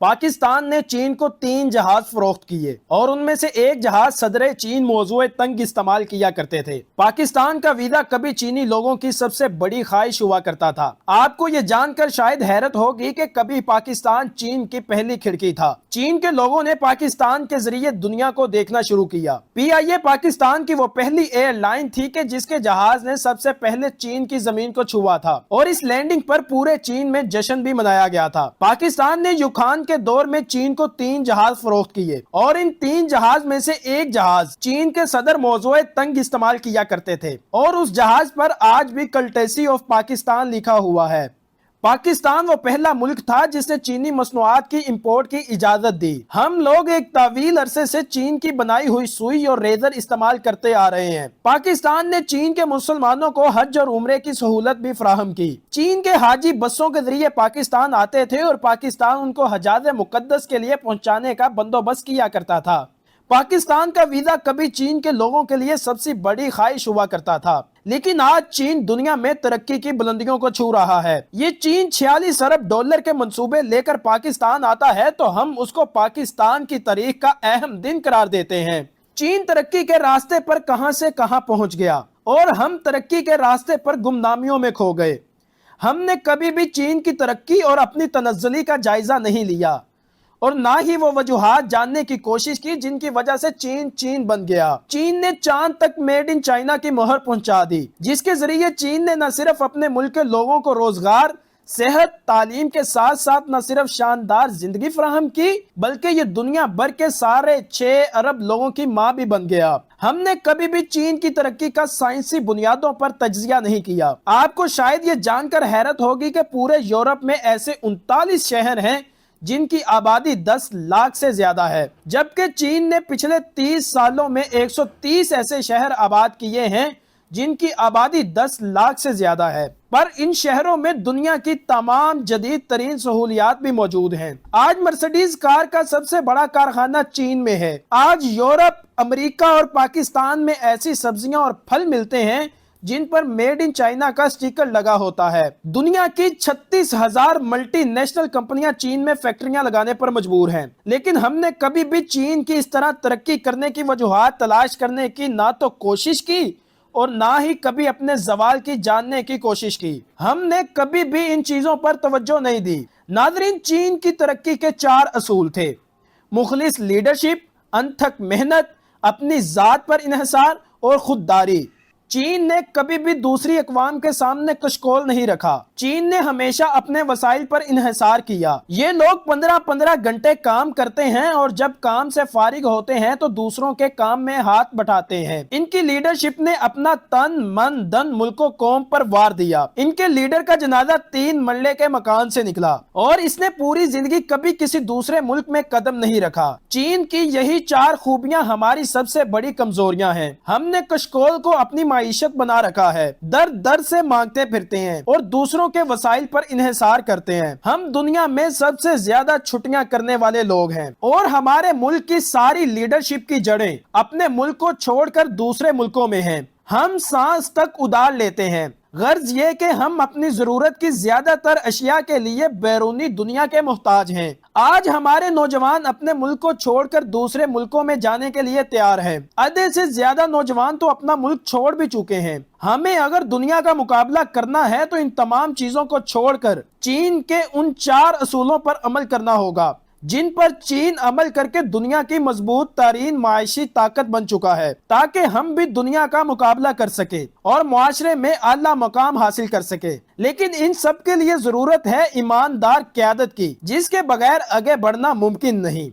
پاکستان نے چین کو 3 جہاز فروخت کیے اور ان میں سے ایک جہاز صدر چین موضوع تنگ استعمال کیا کرتے تھے۔ پاکستان کا ویزا کبھی چینی لوگوں کی سب سے بڑی خواہش ہوا کرتا تھا۔ آپ کو یہ جان کر شاید حیرت ہوگی کہ کبھی پاکستان چین کی پہلی کھڑکی تھا۔ چین کے لوگوں نے پاکستان کے ذریعے دنیا کو دیکھنا شروع کیا۔ PIA پاکستان کی وہ پہلی ایئر لائن تھی کہ جس کے جہاز نے سب سے پہلے چین کی زمین کو چھوا تھا اور اس لینڈنگ پر پورے چین میں جشن بھی منایا گیا تھا۔ پاکستان نے یوکھان کے دور میں چین کو 3 جہاز فروخت کیے اور ان 3 جہاز میں سے ایک جہاز چین کے صدر موضوع تنگ استعمال کیا کرتے تھے اور اس جہاز پر آج بھی کلٹیسی آف پاکستان لکھا ہوا ہے۔ پاکستان وہ پہلا ملک تھا جس نے چینی مصنوعات کی امپورٹ کی اجازت دی۔ ہم لوگ ایک طویل عرصے سے چین کی بنائی ہوئی سوئی اور ریزر استعمال کرتے آ رہے ہیں۔ پاکستان نے چین کے مسلمانوں کو حج اور عمرے کی سہولت بھی فراہم کی۔ چین کے حاجی بسوں کے ذریعے پاکستان آتے تھے اور پاکستان ان کو حجاز مقدس کے لیے پہنچانے کا بندوبست کیا کرتا تھا۔ پاکستان کا ویزا کبھی چین کے لوگوں کے لیے سب سے بڑی خواہش ہوا کرتا تھا، لیکن آج چین دنیا میں ترقی کی بلندیوں کو چھو رہا ہے۔ یہ چین 46 ارب ڈالر کے منصوبے لے کر پاکستان آتا ہے تو ہم اس کو پاکستان کی تاریخ کا اہم دن قرار دیتے ہیں۔ چین ترقی کے راستے پر کہاں سے کہاں پہنچ گیا اور ہم ترقی کے راستے پر گمنامیوں میں کھو گئے۔ ہم نے کبھی بھی چین کی ترقی اور اپنی تنزلی کا جائزہ نہیں لیا اور نہ ہی وہ وجوہات جاننے کی کوشش کی جن کی وجہ سے چین بن گیا۔ چین نے چاند تک میڈ ان چائنا کی مہر پہنچا دی، جس کے ذریعے چین نے نہ صرف اپنے ملک کے لوگوں کو روزگار، صحت، تعلیم کے ساتھ ساتھ نہ صرف شاندار زندگی فراہم کی بلکہ یہ دنیا بھر کے سارے 6 ارب لوگوں کی ماں بھی بن گیا۔ ہم نے کبھی بھی چین کی ترقی کا سائنسی بنیادوں پر تجزیہ نہیں کیا۔ آپ کو شاید یہ جان کر حیرت ہوگی کہ پورے یورپ میں ایسے 39 شہر ہیں جن کی آبادی 10 لاکھ سے زیادہ ہے، جبکہ چین نے پچھلے 30 سالوں میں 130 ایسے شہر آباد کیے ہیں جن کی آبادی 10 لاکھ سے زیادہ ہے، پر ان شہروں میں دنیا کی تمام جدید ترین سہولیات بھی موجود ہیں۔ آج مرسیڈیز کار کا سب سے بڑا کارخانہ چین میں ہے۔ آج یورپ، امریکہ اور پاکستان میں ایسی سبزیاں اور پھل ملتے ہیں جن پر میڈ ان چائنا کا سٹیکر لگا ہوتا ہے۔ دنیا کی 36,000 ملٹی نیشنل کمپنیاں چین میں فیکٹریاں لگانے پر مجبور ہیں، لیکن ہم نے کبھی بھی چین کی اس طرح ترقی کرنے کی وجوہات تلاش کرنے کی نہ تو کوشش کی اور نہ ہی کبھی اپنے زوال کی جاننے کی کوشش کی۔ ہم نے کبھی بھی ان چیزوں پر توجہ نہیں دی۔ ناظرین، چین کی ترقی کے 4 اصول تھے: مخلص لیڈرشپ، انتھک محنت، اپنی ذات پر انحصار اور خودداری۔ چین نے کبھی بھی دوسری اقوام کے سامنے کشکول نہیں رکھا۔ چین نے ہمیشہ اپنے وسائل پر انحصار کیا۔ یہ لوگ 15 گھنٹے کام کرتے ہیں اور جب کام سے فارغ ہوتے ہیں تو دوسروں کے کام میں ہاتھ بٹاتے ہیں۔ ان کی لیڈرشپ نے اپنا تن من دھن ملک و قوم پر وار دیا۔ ان کے لیڈر کا جنازہ 3 مرلے کے مکان سے نکلا اور اس نے پوری زندگی کبھی کسی دوسرے ملک میں قدم نہیں رکھا۔ چین کی یہی 4 خوبیاں ہماری سب سے بڑی کمزوریاں ہیں۔ ہم نے کشکول کو اپنی معیشت بنا رکھا ہے، در سے مانگتے پھرتے ہیں اور دوسروں کے وسائل پر انحصار کرتے ہیں۔ ہم دنیا میں سب سے زیادہ چھٹیاں کرنے والے لوگ ہیں اور ہمارے ملک کی ساری لیڈرشپ کی جڑیں اپنے ملک کو چھوڑ کر دوسرے ملکوں میں ہیں۔ ہم سانس تک ادار لیتے ہیں۔ غرض یہ کہ ہم اپنی ضرورت کی زیادہ تر اشیاء کے لیے بیرونی دنیا کے محتاج ہیں۔ آج ہمارے نوجوان اپنے ملک کو چھوڑ کر دوسرے ملکوں میں جانے کے لیے تیار ہیں۔ آدھے سے زیادہ نوجوان تو اپنا ملک چھوڑ بھی چکے ہیں۔ ہمیں اگر دنیا کا مقابلہ کرنا ہے تو ان تمام چیزوں کو چھوڑ کر چین کے ان 4 اصولوں پر عمل کرنا ہوگا جن پر چین عمل کر کے دنیا کی مضبوط ترین معاشی طاقت بن چکا ہے، تاکہ ہم بھی دنیا کا مقابلہ کر سکیں اور معاشرے میں اعلیٰ مقام حاصل کر سکیں۔ لیکن ان سب کے لیے ضرورت ہے ایماندار قیادت کی، جس کے بغیر آگے بڑھنا ممکن نہیں۔